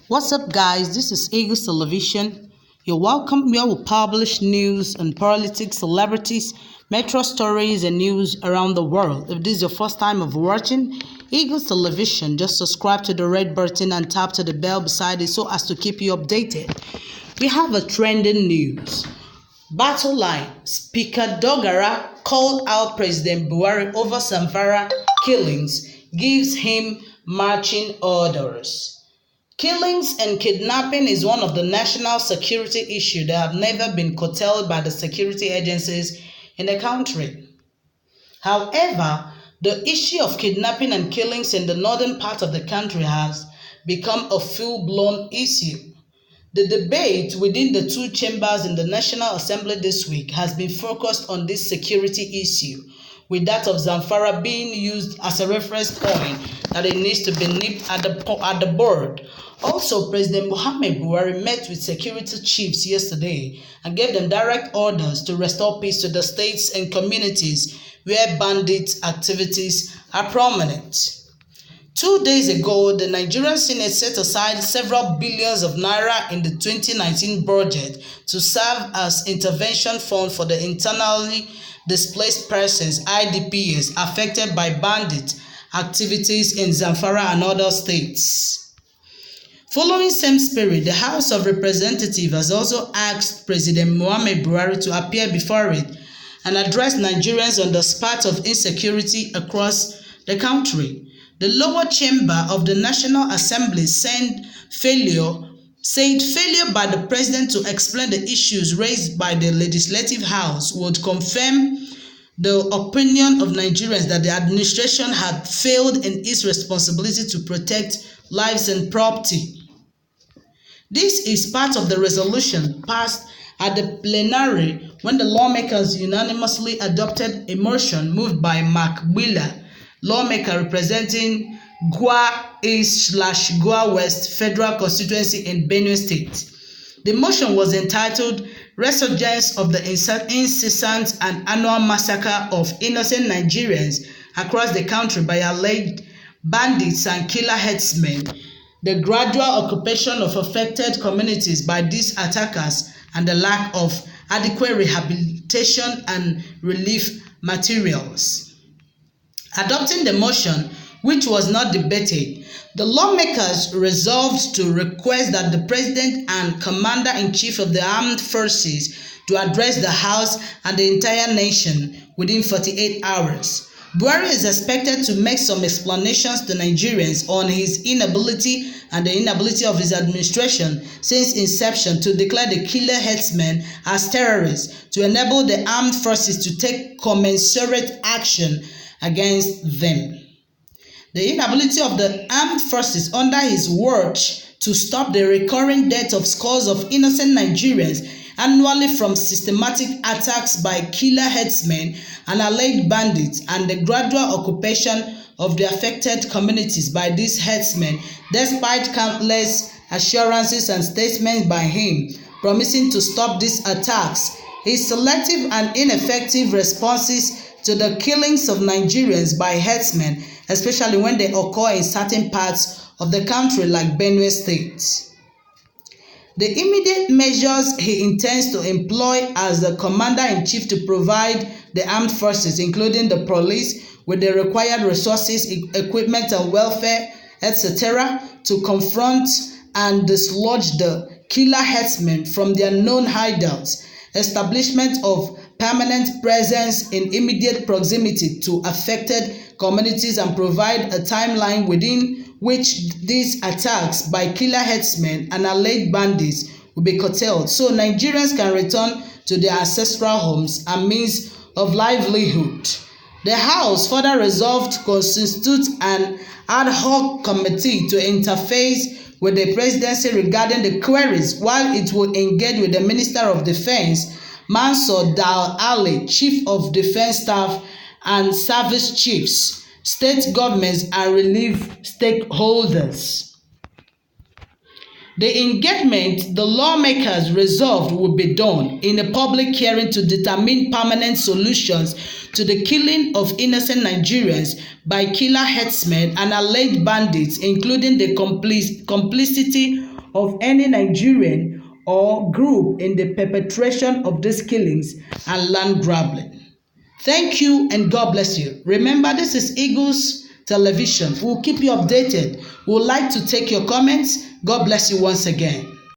What's up, guys? This is Eagles Television. You're welcome where we publish news on politics, celebrities, metro stories, and news around the world. If this is your first time of watching Eagles Television, just subscribe to the red button and tap to the bell beside it so as to keep you updated. We have a trending news. Battle line. Speaker Dogara called out President Buhari over Zamfara killings, gives him marching orders. Killings and kidnapping is one of the national security issues that have never been curtailed by the security agencies in the country. However, the issue of kidnapping and killings in the northern part of the country has become a full-blown issue. The debate within the two chambers in the National Assembly this week has been focused on this security issue, with that of Zamfara being used as a reference point that it needs to be nipped at the board. Also, President Buhari met with security chiefs yesterday and gave them direct orders to restore peace to the states and communities where bandit activities are prominent. 2 days ago, the Nigerian Senate set aside several billions of naira in the 2019 budget to serve as intervention fund for the internally displaced persons (IDPs) affected by bandit activities in Zamfara and other states. Following same spirit, the House of Representatives has also asked President Buhari to appear before it and address Nigerians on the spot of insecurity across the country. The lower chamber of the National Assembly said failure by the president to explain the issues raised by the Legislative House would confirm the opinion of Nigerians that the administration had failed in its responsibility to protect lives and property. This is part of the resolution passed at the plenary when the lawmakers unanimously adopted a motion moved by Mark Wheeler, lawmaker representing Gwa East/Gwa West Federal Constituency in Benue State. The motion was entitled Resurgence of the Incessant and Annual Massacre of Innocent Nigerians Across the Country by Alleged Bandits and Killer Headsmen, the Gradual Occupation of Affected Communities by These Attackers, and the Lack of Adequate Rehabilitation and Relief Materials. Adopting the motion, which was not debated, the lawmakers resolved to request that the President and Commander-in-Chief of the Armed Forces to address the House and the entire nation within 48 hours. Buhari is expected to make some explanations to Nigerians on his inability and the inability of his administration since inception to declare the killer headsmen as terrorists to enable the armed forces to take commensurate action against them. The inability of the armed forces under his watch to stop the recurring death of scores of innocent Nigerians annually from systematic attacks by killer headsmen and alleged bandits, and the gradual occupation of the affected communities by these headsmen, despite countless assurances and statements by him promising to stop these attacks, his selective and ineffective responses to the killings of Nigerians by headsmen, especially when they occur in certain parts of the country like Benue State. The immediate measures he intends to employ as the Commander-in-Chief to provide the armed forces, including the police, with the required resources, equipment and welfare, etc., to confront and dislodge the killer headsmen from their known hideouts, establishment of permanent presence in immediate proximity to affected communities, and provide a timeline within which these attacks by killer headsmen and alleged bandits will be curtailed so Nigerians can return to their ancestral homes and means of livelihood. The House further resolved to constitute an ad hoc committee to interface with the presidency regarding the queries, while it will engage with the Minister of Defense, Mansur Dal Ali, Chief of Defense Staff and Service Chiefs, state governments and relief stakeholders. The engagement the lawmakers resolved will be done in a public hearing to determine permanent solutions to the killing of innocent Nigerians by killer headsmen and alleged bandits, including the complicity of any Nigerian or group in the perpetration of these killings and land grabbing. Thank you and God bless you. Remember, this is Eagles Television. We'll keep you updated. We would like to take your comments. God bless you once again.